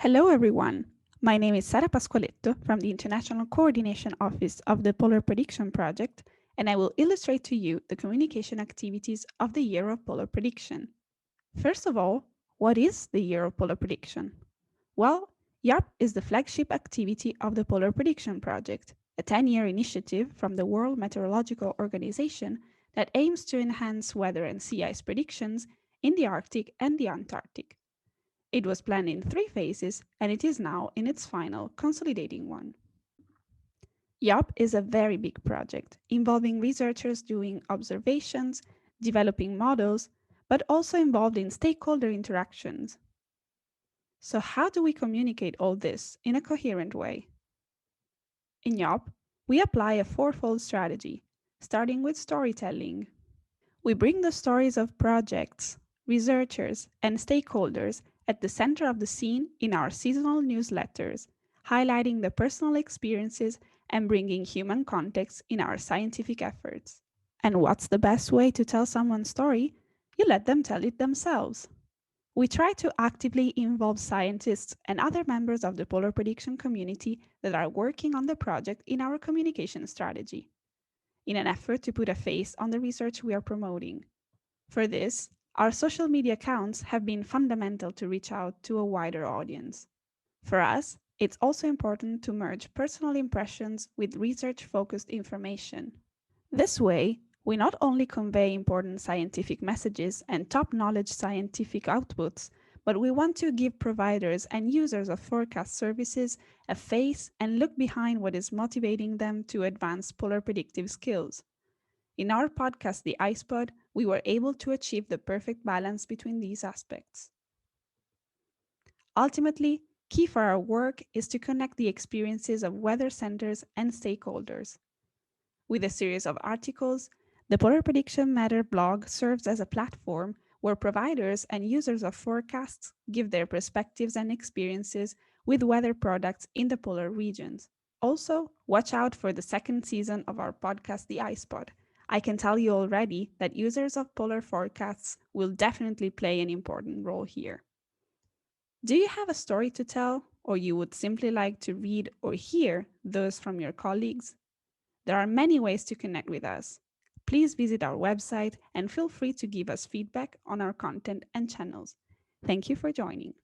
Hello, everyone. My name is Sara Pasqualetto from the International Coordination Office of the PolarPrediction Project, and I will illustrate to you the communication activities of the Year of Polar Prediction. First of all, what is the Year of Polar Prediction? Well, YOPP is the flagship activity of the Polar Prediction Project, a 10-year initiative from the World Meteorological Organization that aims to enhance weather and sea ice predictions in the Arctic and the Antarctic. It was planned in 3 phases, and it is now in its final, consolidating one. YOPP is a very big project, involving researchers doing observations, developing models, but also involved in stakeholder interactions. So how do we communicate all this in a coherent way? In YOPP, we apply a fourfold strategy, starting with storytelling. We bring the stories of projects, researchers, and stakeholders at the center of the scene in our seasonal newsletters, highlighting the personal experiences and bringing human context in our scientific efforts. And what's the best way to tell someone's story? You let them tell it themselves. We try to actively involve scientists and other members of the polar prediction community that are working on the project in our communication strategy, in an effort to put a face on the research we are promoting. For this, our social media accounts have been fundamental to reach out to a wider audience. For us, it's also important to merge personal impressions with research-focused information. This way, we not only convey important scientific messages and top-knowledge scientific outputs, but we want to give providers and users of forecast services a face and look behind what is motivating them to advance polar predictive skills. In our podcast, The iPod, we were able to achieve the perfect balance between these aspects. Ultimately, key for our work is to connect the experiences of weather centers and stakeholders. With a series of articles, the Polar Prediction Matter blog serves as a platform where providers and users of forecasts give their perspectives and experiences with weather products in the polar regions. Also, watch out for the second season of our podcast, The iPod. I can tell you already that users of polar forecasts will definitely play an important role here. Do you have a story to tell, or you would simply like to read or hear those from your colleagues? There are many ways to connect with us. Please visit our website and feel free to give us feedback on our content and channels. Thank you for joining.